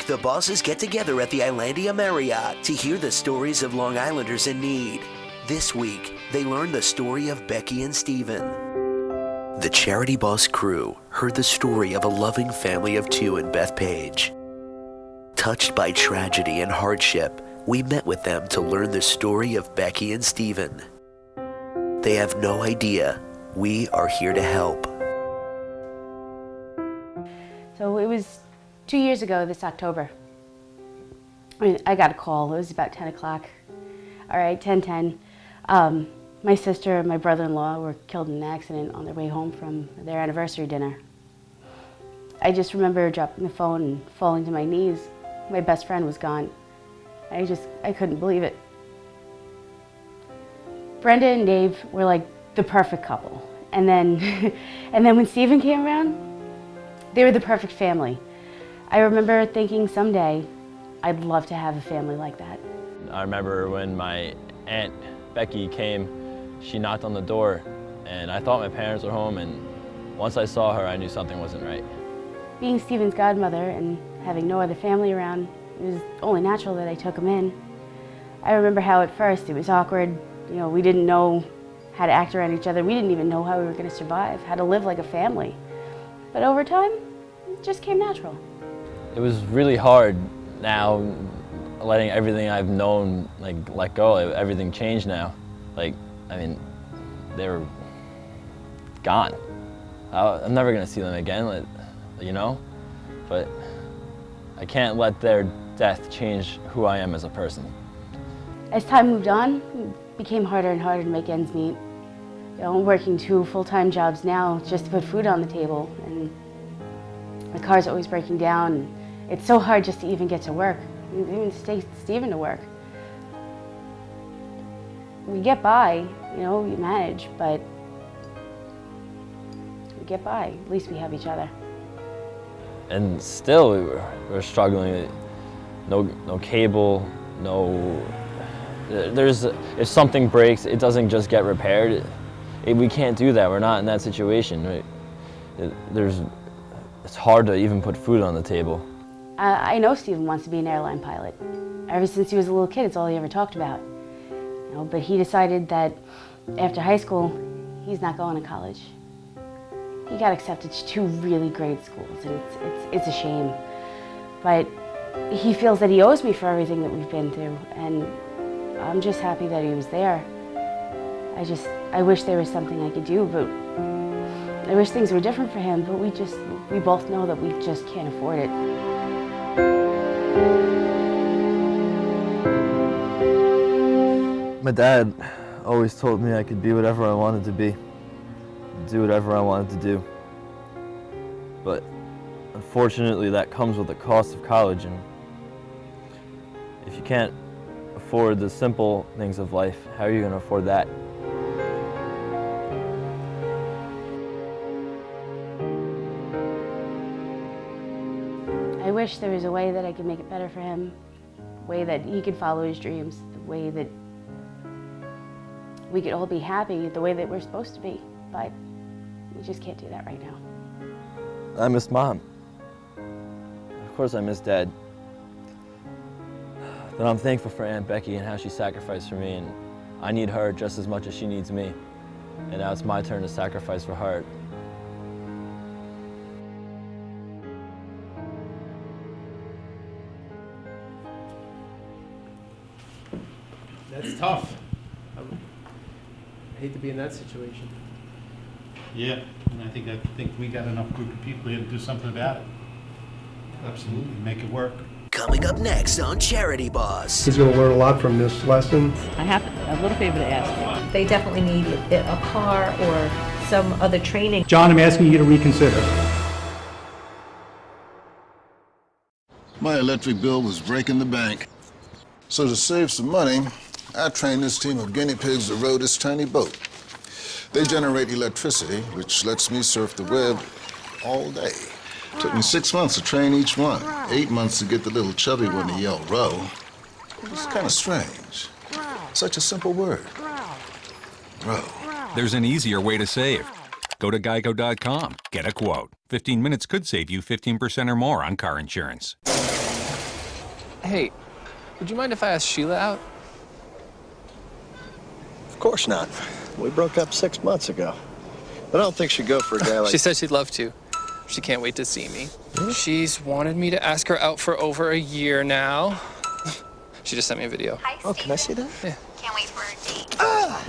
week, the bosses get together at the Islandia Marriott to hear the stories of Long Islanders in need. This week, they learn the story of Becky and Stephen. The Charity Boss crew heard the story of a loving family of two in Bethpage. Touched by tragedy and hardship, we met with them to learn the story of Becky and Stephen. They have no idea we are here to help. So it was 2 years ago this October. I got a call. It was about 10 o'clock. All right, 10:10. My sister and my brother-in-law were killed in an accident on their way home from their anniversary dinner. I just remember dropping the phone and falling to my knees. My best friend was gone. I couldn't believe it. Brenda and Dave were like the perfect couple. And then, when Stephen came around, they were the perfect family. I remember thinking someday I'd love to have a family like that. I remember when my Aunt Becky came, she knocked on the door and I thought my parents were home, and once I saw her I knew something wasn't right. Being Stephen's godmother and having no other family around, it was only natural that I took him in. I remember how at first it was awkward. You know, we didn't know how to act around each other. We didn't even know how we were going to survive, how to live like a family. But over time, it just came natural. It was really hard now, letting everything I've known let go. Everything changed now. I mean, they were gone. I'm never gonna see them again, you know? But I can't let their death change who I am as a person. As time moved on, it became harder and harder to make ends meet. You know, I'm working 2 full-time jobs now just to put food on the table, and my car's always breaking down. And it's so hard just to even get to work, even to take Stephen to work. We get by, you know, we manage, but we get by. At least we have each other. And still, we're struggling. No cable, no. If something breaks, it doesn't just get repaired. We can't do that. We're not in that situation. Right? It's hard to even put food on the table. I know Stephen wants to be an airline pilot. Ever since he was a little kid, it's all he ever talked about. You know, but he decided that after high school, he's not going to college. He got accepted to 2 really great schools, and it's a shame. But he feels that he owes me for everything that we've been through, and I'm just happy that he was there. I wish there was something I could do, but I wish things were different for him, but we both know that we just can't afford it. My dad always told me I could be whatever I wanted to be, do whatever I wanted to do. But unfortunately, that comes with the cost of college, and if you can't afford the simple things of life, how are you going to afford that? I wish there was a way that I could make it better for him, a way that he could follow his dreams, the way that we could all be happy the way that we're supposed to be, but we just can't do that right now. I miss Mom. Of course I miss Dad. But I'm thankful for Aunt Becky and how she sacrificed for me, and I need her just as much as she needs me. And now it's my turn to sacrifice for her. That's tough. I hate to be in that situation. Yeah, and I think we got enough group of people here to do something about it. Absolutely, make it work. Coming up next on Charity Boss. He's going to learn a lot from this lesson. I have a little favor to ask. They definitely need a car or some other training. John, I'm asking you to reconsider. My electric bill was breaking the bank. So to save some money, I trained this team of guinea pigs to row this tiny boat. They generate electricity, which lets me surf the web all day. Took me 6 months to train each one, 8 months to get the little chubby one to yell row. It was kind of strange. Such a simple word. Row. There's an easier way to save. Go to geico.com, get a quote. 15 minutes could save you 15% or more on car insurance. Hey, would you mind if I asked Sheila out? Of course not. We broke up 6 months ago. But I don't think she'd go for a guy like... She said she'd love to. She can't wait to see me. Really? She's wanted me to ask her out for over a year now. She just sent me a video. Hi, oh, can I see that? Yeah. Can't wait for a date. Ah!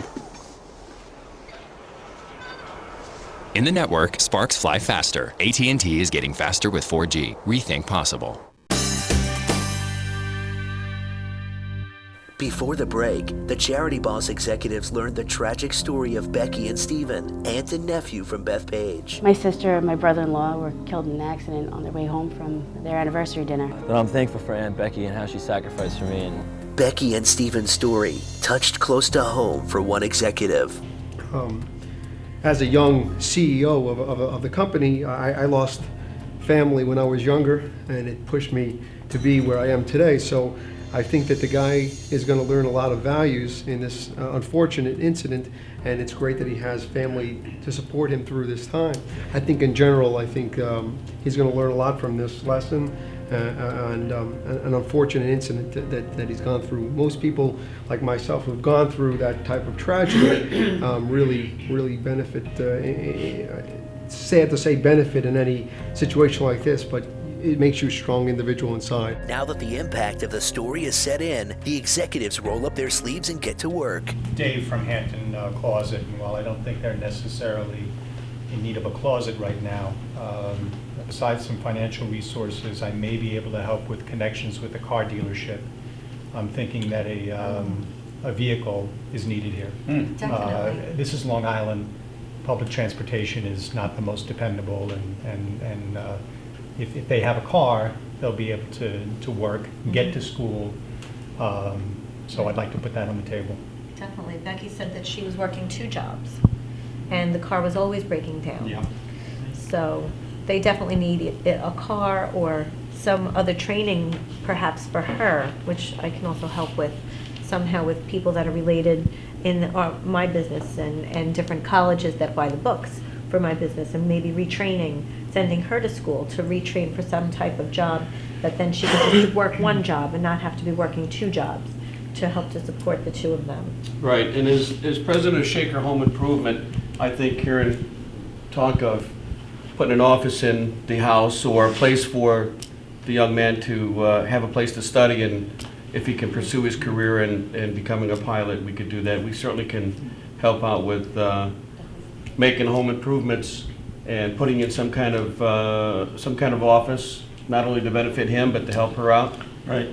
In the network, sparks fly faster. AT&T is getting faster with 4G. Rethink possible. Before the break, the Charity Boss executives learned the tragic story of Becky and Stephen, aunt and nephew from Bethpage. My sister and my brother-in-law were killed in an accident on their way home from their anniversary dinner. But I'm thankful for Aunt Becky and how she sacrificed for me. And Becky and Stephen's story touched close to home for one executive. As a young CEO of the company, I lost family when I was younger, and it pushed me to be where I am today. So I think that the guy is going to learn a lot of values in this unfortunate incident, and it's great that he has family to support him through this time. I think in general, he's going to learn a lot from this lesson and an unfortunate incident that he's gone through. Most people, like myself, who've gone through that type of tragedy really benefit, sad to say benefit in any situation like this, but it makes you a strong individual inside. Now that the impact of the story is set in, the executives roll up their sleeves and get to work. Dave from Hampton Closet, and while I don't think they're necessarily in need of a closet right now, besides some financial resources, I may be able to help with connections with the car dealership. I'm thinking that a vehicle is needed here. Definitely. This is Long Island. Public transportation is not the most dependable, and if they have a car, they'll be able to work, get to school. So I'd like to put that on the table. Definitely. Becky said that she was working 2 jobs, and the car was always breaking down. Yeah. So they definitely need a car or some other training, perhaps for her, which I can also help with somehow with people that are related in my business and different colleges that buy the books for my business, and maybe retraining, sending her to school to retrain for some type of job that then she can just work 1 job and not have to be working 2 jobs to help to support the 2 of them. Right, and as president of Shaker Home Improvement, I think hearing talk of putting an office in the house or a place for the young man to have a place to study, and if he can pursue his career and becoming a pilot, we could do that. We certainly can help out with making home improvements and putting in some kind of office, not only to benefit him but to help her out. Right,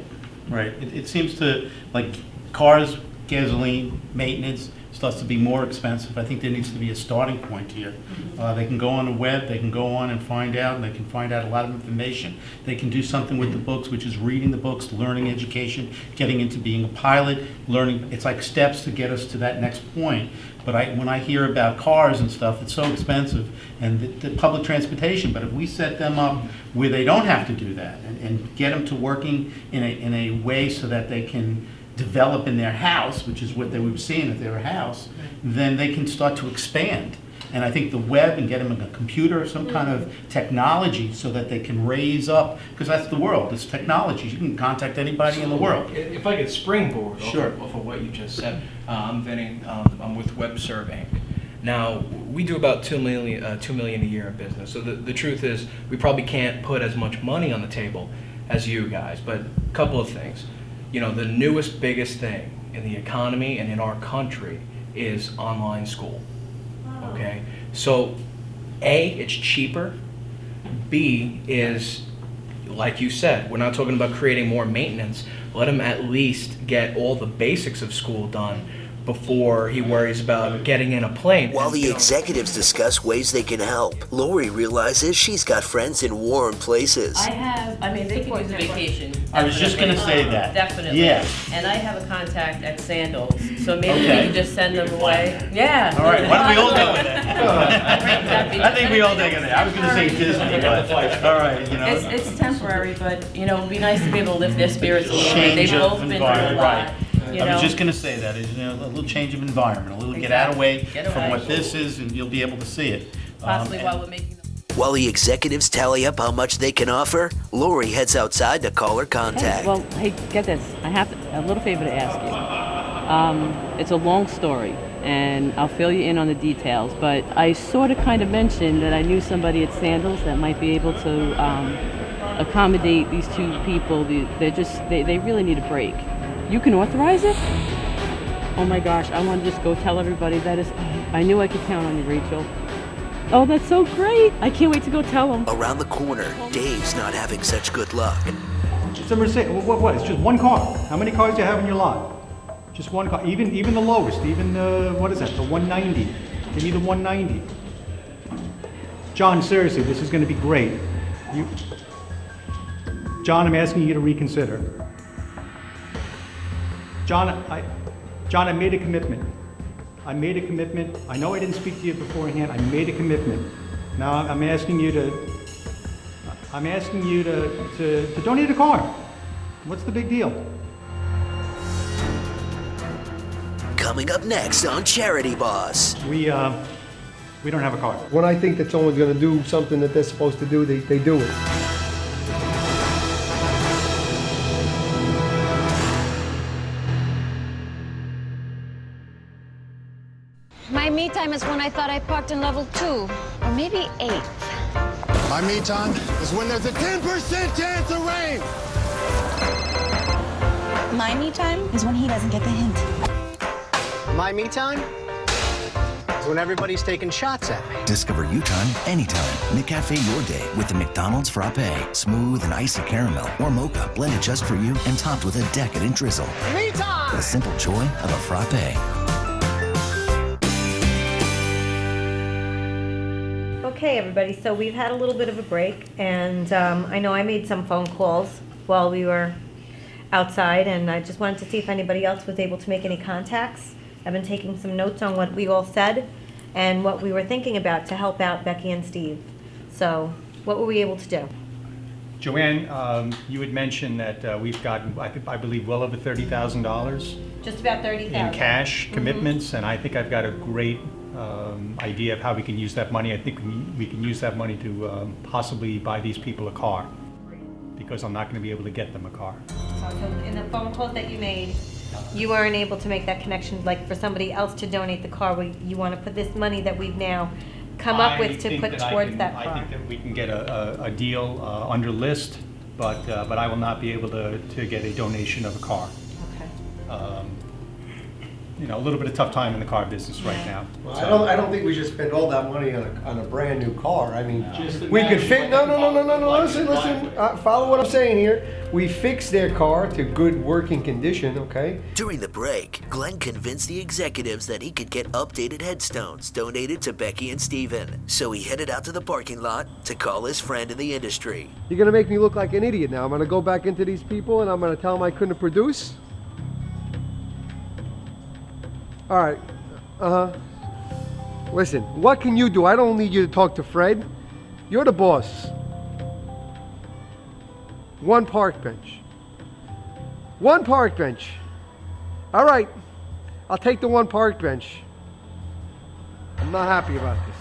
right. It seems to, like, cars, gasoline, maintenance starts to be more expensive. I think there needs to be a starting point here. They can go on the web, they can go on and find out, and they can find out a lot of information. They can do something with the books, which is reading the books, learning education, getting into being a pilot, learning. It's like steps to get us to that next point. But when I hear about cars and stuff, it's so expensive, and the public transportation. But if we set them up where they don't have to do that, and get them to working in a way so that they can develop in their house, which is what they were seeing at their house, then they can start to expand. And I think the web, and get them a computer, some kind of technology, so that they can raise up, because that's the world, it's technology. You can contact anybody in the world. If I could springboard Sure. off of what you just said, I'm Vinny, I'm with WebServe Inc. Now, we do about $2 million a year in business, so the truth is we probably can't put as much money on the table as you guys, but a couple of things. You know, the newest, biggest thing in the economy and in our country is online school, okay? So, A, it's cheaper. B is, like you said, we're not talking about creating more maintenance. Let him at least get all the basics of school done before he worries about getting in a plane. While the executives discuss ways they can help, Lori realizes she's got friends in warm places. I mean, they can use a vacation. I was just going to say that. Definitely. Yeah. And I have a contact at Sandals, so maybe we can just send them away. Yeah. All right, why don't we all go with that? I think we all take it there. I was going to say Disney, but all right, you know. It's temporary, but, you know, it'd be nice to be able to lift their spirits a little bit. They've Change both of been through a environment, lot. right. You I was know? just going to say that, is, you know, a little change of environment, a little get away from what this is, and you'll be able to see it. Possibly while we're making them. While the executives tally up how much they can offer, Lori heads outside to call her contact. Well, hey, get this. I have a little favor to ask you. It's a long story, and I'll fill you in on the details, but I sort of kind of mentioned that I knew somebody at Sandals that might be able to accommodate these two people. They really need a break. You can authorize it? Oh my gosh, I want to just go tell everybody that is, I knew I could count on you, Rachel. Oh, that's so great. I can't wait to go tell them. Around the corner, Dave's not having such good luck. It's a Mercedes. What? It's just one car. How many cars do you have in your lot? Just one car. Even the lowest. Even what is that? The 190. Give me the 190. John, seriously, this is going to be great. John, I'm asking you to reconsider. John, I made a commitment. I made a commitment. I know I didn't speak to you beforehand. I made a commitment. Now I'm asking you to donate a car. What's the big deal? Coming up next on Charity Boss. We don't have a car. When I think that someone's going to do something that they're supposed to do, they do it. My me time is when I thought I parked in level 2, or maybe 8. My me time is when there's a 10% chance of rain. My me time is when he doesn't get the hint. My me time is when everybody's taking shots at me. Discover U-Time anytime. McCafe your day with the McDonald's Frappe. Smooth and icy caramel or mocha blended just for you and topped with a decadent drizzle. Me time! The simple joy of a frappe. Okay, everybody, so we've had a little bit of a break, and I know I made some phone calls while we were outside, and I just wanted to see if anybody else was able to make any contacts. I've been taking some notes on what we all said and what we were thinking about to help out Becky and Steve. So, what were we able to do? Joanne, you had mentioned that we've gotten, I believe, well over $30,000. Just about $30,000. In cash commitments, and I think I've got a great idea of how we can use that money. I think we can use that money to possibly buy these people a car, because I'm not going to be able to get them a car. So in the phone calls that you made, you weren't able to make that connection, like for somebody else to donate the car, you want to put this money that we've now come up with to put towards that car. I think that we can get a deal under list, but I will not be able to get a donation of a car. Okay. You know, a little bit of tough time in the car business right now. Well, I don't think we should spend all that money on a brand new car. I mean, we could fit. No. Listen. Follow what I'm saying here. We fixed their car to good working condition. Okay. During the break, Glenn convinced the executives that he could get updated headstones donated to Becky and Steven. So he headed out to the parking lot to call his friend in the industry. You're gonna make me look like an idiot now. I'm gonna go back into these people and I'm gonna tell them I couldn't produce. All right, listen, what can you do? I don't need you to talk to Fred. You're the boss. One park bench. One park bench. All right, I'll take the one park bench. I'm not happy about this.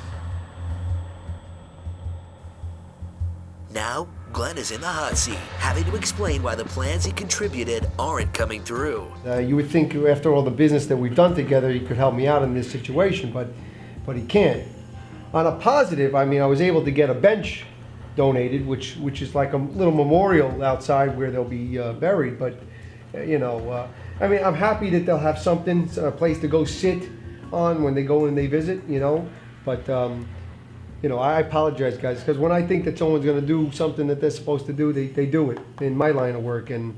Now, Glenn is in the hot seat, having to explain why the plans he contributed aren't coming through. You would think after all the business that we've done together, he could help me out in this situation, but he can't. On a positive, I mean, I was able to get a bench donated, which is like a little memorial outside where they'll be buried. But you know, I mean, I'm happy that they'll have something, a place to go sit on when they go and they visit. You know, but. You know, I apologize, guys, because when I think that someone's going to do something that they're supposed to do, they do it in my line of work, and,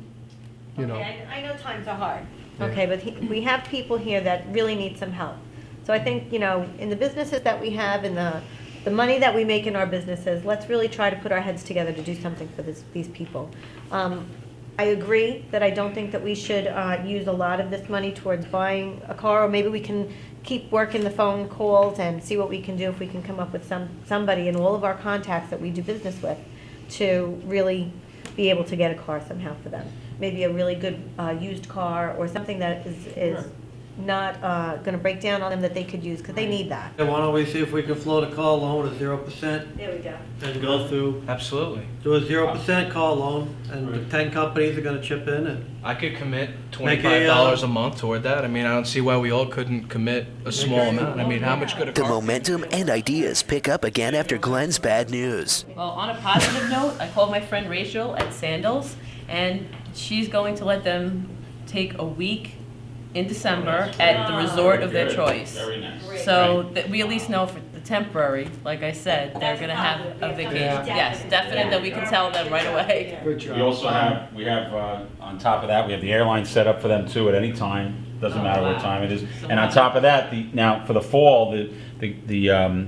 you know. Okay, I know times are hard, okay, but we have people here that really need some help. So I think, you know, in the businesses that we have, in the money that we make in our businesses, let's really try to put our heads together to do something for these people. I agree that I don't think that we should use a lot of this money towards buying a car, or maybe we can keep working the phone calls and see what we can do if we can come up with somebody in all of our contacts that we do business with to really be able to get a car somehow for them. Maybe a really good used car or something that is not going to break down on them that they could use, because they need that. And why don't we see if we can float a car loan at 0%? There we go. And go through, Absolutely. do a 0% car loan, and the 10 companies are gonna chip in, and I could commit Make $25 a, a month toward that. I mean, I don't see why we all couldn't commit a small amount. I mean, how much could a The car... momentum and ideas pick up again after Glenn's bad news. Well, on a positive note, I called my friend Rachel at Sandals, and she's going to let them take a week in December at the resort of their choice. Very nice. So that we at least know for the temporary, like I said, they're gonna have a vacation. Yes, definite that we can tell them right away. Good job. We also have, on top of that, we have the airline set up for them too at any time. Doesn't matter what time it is. And on top of that, now for the fall, the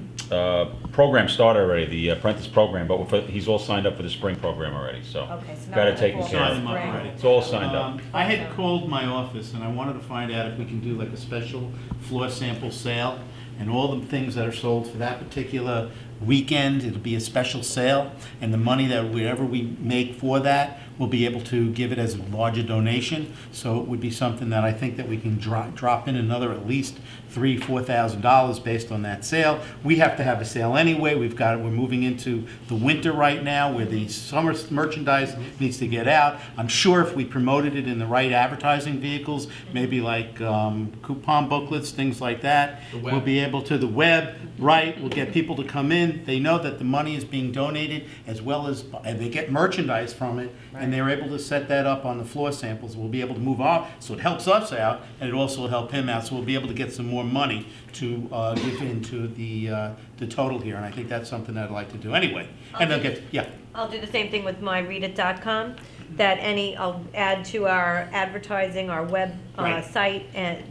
program started already, the apprentice program, but he's all signed up for the spring program already, so. Okay, so now got it the taken fall care Signed of. them up Spring. already. It's all signed up. I had called my office and I wanted to find out if we can do like a special floor sample sale, and all the things that are sold for that particular weekend, it'll be a special sale, and the money that whatever we make for that, we'll be able to give it as a larger donation. So it would be something that I think that we can drop in another at least $3,000-4,000 based on that sale. We have to have a sale anyway. We're moving into the winter right now where the summer merchandise needs to get out. I'm sure if we promoted it in the right advertising vehicles, maybe like coupon booklets, things like that, we'll be able to, the web, right, we'll get people to come in. They know that the money is being donated, as well as, and they get merchandise from it, and they're able to set that up on the floor samples. We'll be able to move off, so it helps us out, and it also will help him out, so we'll be able to get some more money to give into the total here, and I think that's something that I'd like to do anyway. And they'll get, yeah. I'll do the same thing with myreadit.com, that I'll add to our advertising, our web site, and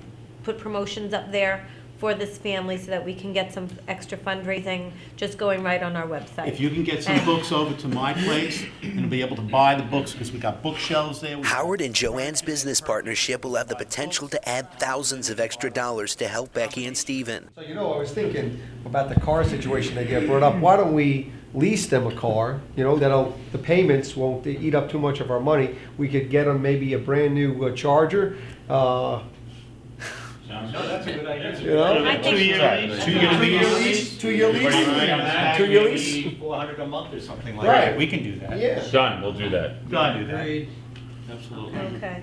put promotions up there for this family so that we can get some extra fundraising just going right on our website. If you can get some books over to my place and be able to buy the books, because we got bookshelves there. Howard and Joanne's business partnership will have the potential to add thousands of extra dollars to help Becky and Stephen. So, I was thinking about the car situation they get brought up. Why don't we lease them a car? The payments won't eat up too much of our money. We could get them maybe a brand new Charger. No, that's a good idea. Two-year lease? Two-year lease? $400 a month or something like Right. that. We can do that. Yeah. Done, we'll do that. Done. Absolutely. Okay.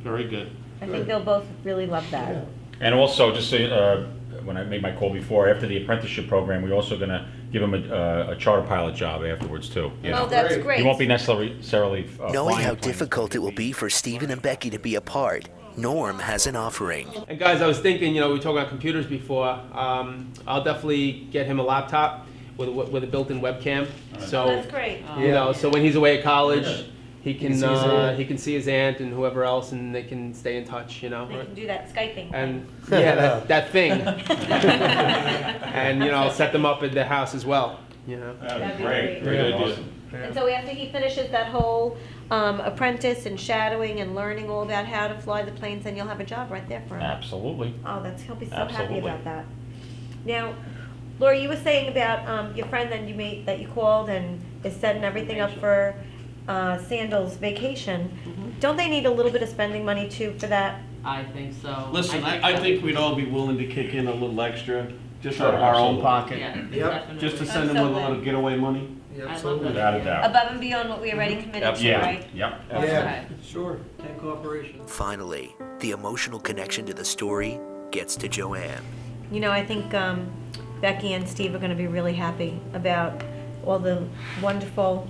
Very good. I think they'll both really love that. Yeah. And also, just so, when I made my call before, after the apprenticeship program, we're also gonna give him a charter pilot job afterwards too. Oh, that's great. He won't be necessarily Knowing flying how a plane. difficult it will be for Stephen and Becky to be apart, Norm has an offering. And guys, I was thinking, we were talking about computers before. I'll definitely get him a laptop with a built-in webcam. So that's great. So when he's away at college, he can see his aunt. he can see his aunt and whoever else, and they can stay in touch. They can do that Skyping. And that thing. And I'll set them up at the house as well. That'd be Great, great. great idea. And so after he finishes that whole apprentice and shadowing and learning all about how to fly the planes, then you'll have a job right there for him. Absolutely. Oh, he'll be so happy Absolutely. about that. Now, Laura, you were saying about your friend that you called and is setting everything up for Sandals vacation. Don't they need a little bit of spending money too for that? I think so. Listen, I think we'd all be willing to kick in a little extra, just Sure, out of our own absolutely. pocket. Yeah, Yep. definitely. Just to send them with a little getaway money. Absolutely. Without a doubt. Above and beyond what we already committed to, Yeah, right? yep. Yeah, sure. 10 cooperation. Finally, the emotional connection to the story gets to Joanne. I think Becky and Steve are going to be really happy about all the wonderful,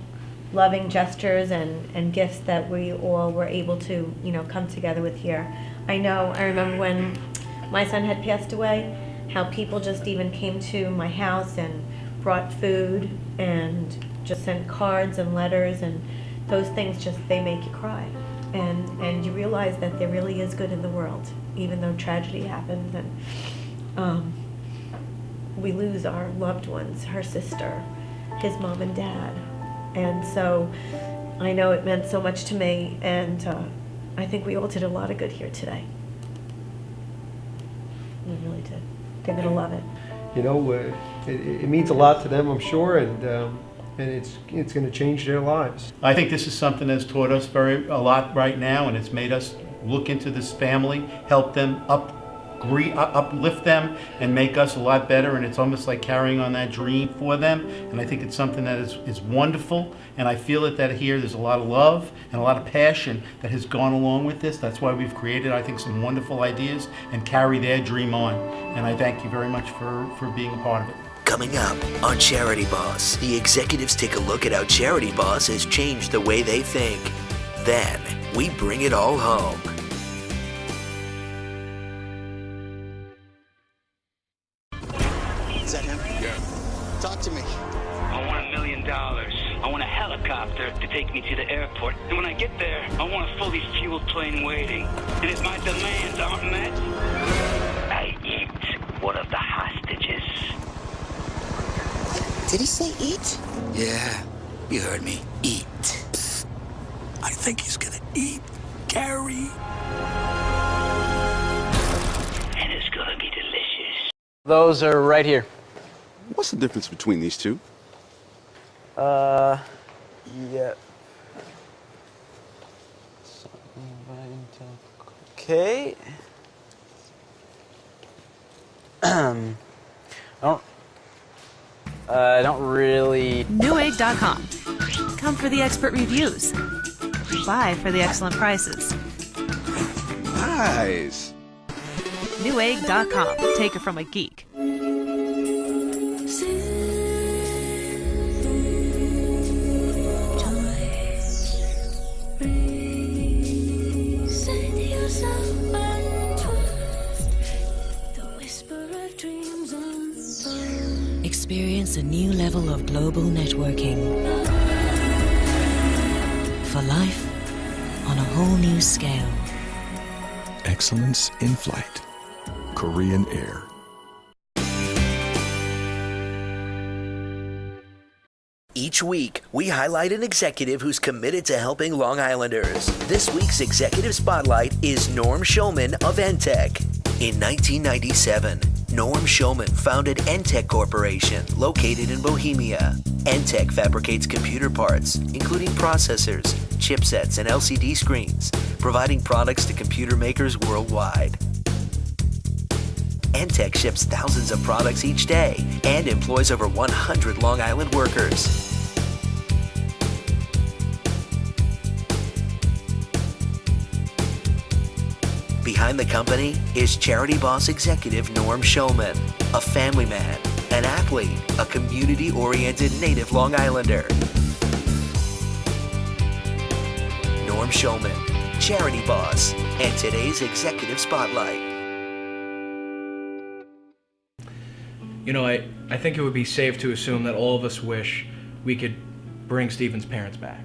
loving gestures and gifts that we all were able to, come together with here. I remember when my son had passed away, how people just even came to my house and brought food and just sent cards and letters, and those things they make you cry. And you realize that there really is good in the world, even though tragedy happens and we lose our loved ones, her sister, his mom and dad. And so I know it meant so much to me, and I think we all did a lot of good here today. We really did. They're going to love it. It means a lot to them, I'm sure, and it's going to change their lives. I think this is something that's taught us a lot right now, and it's made us look into this family, help them uplift them and make us a lot better, and it's almost like carrying on that dream for them. And I think it's something that is wonderful, and I feel that here there's a lot of love and a lot of passion that has gone along with this. That's why we've created, I think, some wonderful ideas and carry their dream on. And I thank you very much for being a part of it. Coming up on Charity Boss, the executives take a look at how Charity Boss has changed the way they think. Then, we bring it all home. Is that him? Yeah. Talk to me. I want $1 million. I want a helicopter to take me to the airport. And when I get there, I want a fully fueled plane waiting. And if my demands aren't met, I eat one of the hostages. Did he say eat? Yeah, you heard me. Eat. I think he's gonna eat Gary. And it's gonna be delicious. Those are right here. What's the difference between these two? Yeah. Okay. I don't really... Newegg.com. Come for the expert reviews. Buy for the excellent prices. Nice. Newegg.com. Take it from a geek. Experience a new level of global networking. For life on a whole new scale. Excellence in flight. Korean Air. Each week, we highlight an executive who's committed to helping Long Islanders. This week's Executive Spotlight is Norm Schulman of Entech. In 1997, Norm Schulman founded Entech Corporation, located in Bohemia. Entech fabricates computer parts, including processors, chipsets, and LCD screens, providing products to computer makers worldwide. Entech ships thousands of products each day and employs over 100 Long Island workers. Behind the company is Charity Boss executive Norm Schulman, a family man, an athlete, a community-oriented native Long Islander. Norm Schulman, Charity Boss, and today's Executive Spotlight. You know, I think it would be safe to assume that all of us wish we could bring Stephen's parents back.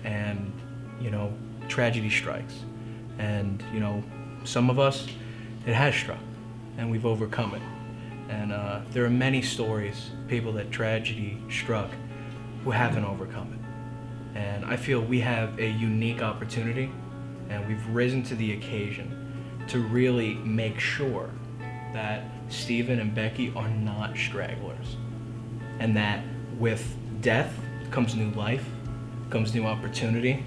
And, you know, tragedy strikes. And, you know, some of us, it has struck, and we've overcome it. And there are many stories, people that tragedy struck, who haven't overcome it. And I feel we have a unique opportunity, and we've risen to the occasion to really make sure that Stephen and Becky are not stragglers, and that with death comes new life, comes new opportunity,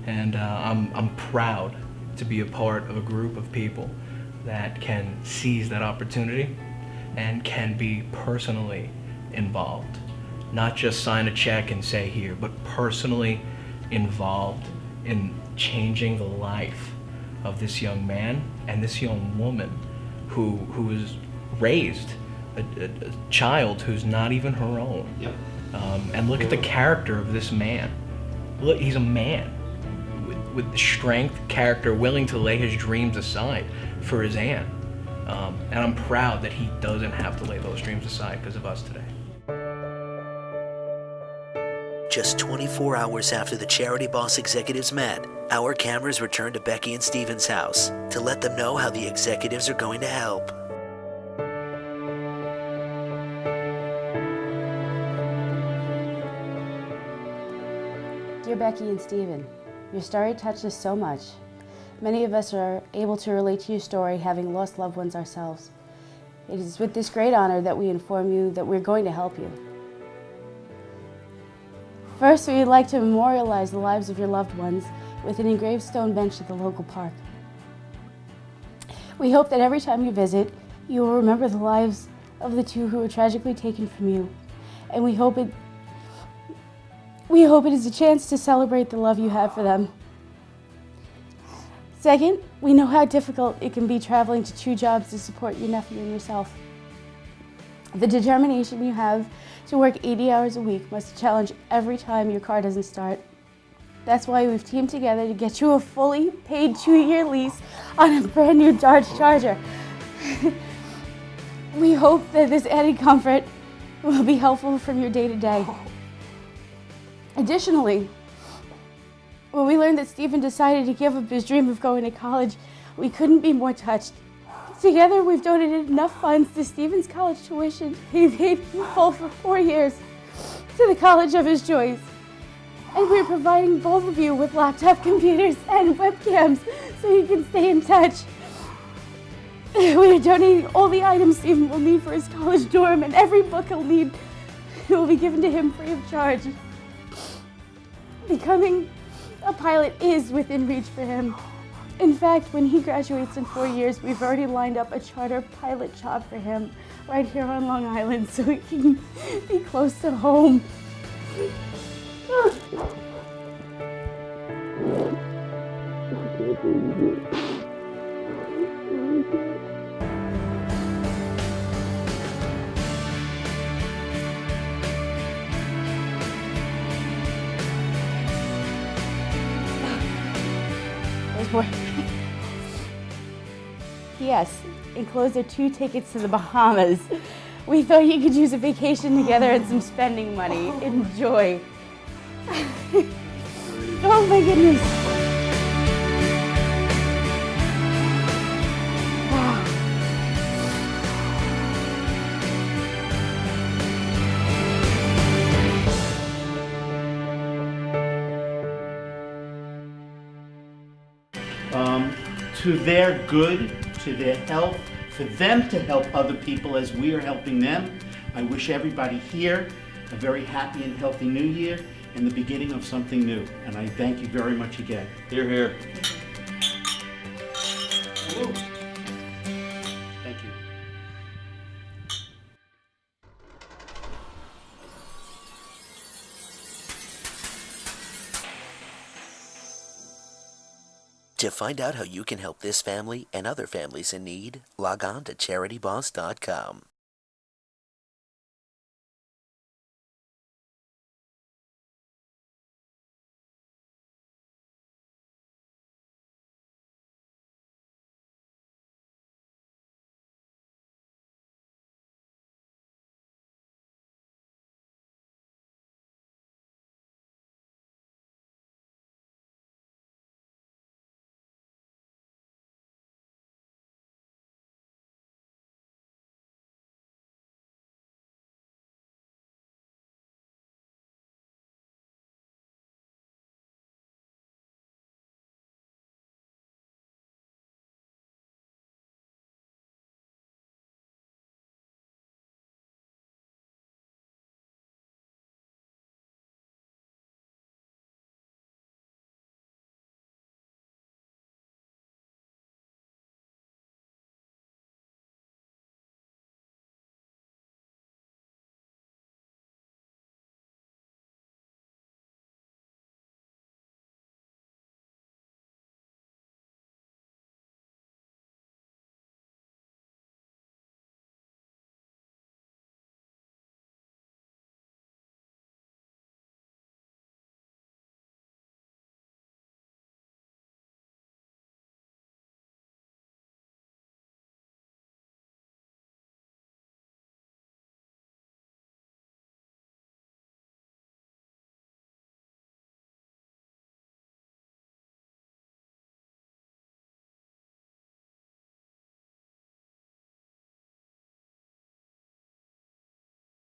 and I'm proud to be a part of a group of people that can seize that opportunity and can be personally involved. Not just sign a check and say here, but personally involved in changing the life of this young man and this young woman who is raised a child who's not even her own. Yep. And look at the character of this man. Look, he's a man with the strength, character, willing to lay his dreams aside for his aunt. And I'm proud that he doesn't have to lay those dreams aside because of us today. Just 24 hours after the Charity Boss executives met, our cameras returned to Becky and Stephen's house to let them know how the executives are going to help. Dear Becky and Stephen, your story touched us so much. Many of us are able to relate to your story, having lost loved ones ourselves. It is with this great honor that we inform you that we're going to help you. First, we would like to memorialize the lives of your loved ones with an engraved stone bench at the local park. We hope that every time you visit, you will remember the lives of the two who were tragically taken from you. And we hope it is a chance to celebrate the love you have for them. Second, we know how difficult it can be traveling to 2 jobs to support your nephew and yourself. The determination you have to work 80 hours a week must challenge every time your car doesn't start. That's why we've teamed together to get you a fully paid 2-year lease on a brand new Dodge Charger. We hope that this added comfort will be helpful from your day-to-day. Additionally, when we learned that Stephen decided to give up his dream of going to college, we couldn't be more touched. Together, we've donated enough funds to Stephen's college tuition to be paid in full for 4 years to the college of his choice. And we're providing both of you with laptop computers and webcams so you can stay in touch. We're donating all the items Stephen will need for his college dorm, and every book he'll need will be given to him free of charge. Becoming a pilot is within reach for him. In fact, when he graduates in 4 years, we've already lined up a charter pilot job for him right here on Long Island so he can be close to home. There's more. Yes, enclosed are 2 tickets to the Bahamas. We thought you could use a vacation together and some spending money. Enjoy. Oh my goodness. Wow. To their good, to their health, for them to help other people as we are helping them. I wish everybody here a very happy and healthy new year and the beginning of something new. And I thank you very much again. Hear, hear. Thank you. To find out how you can help this family and other families in need, log on to charityboss.com.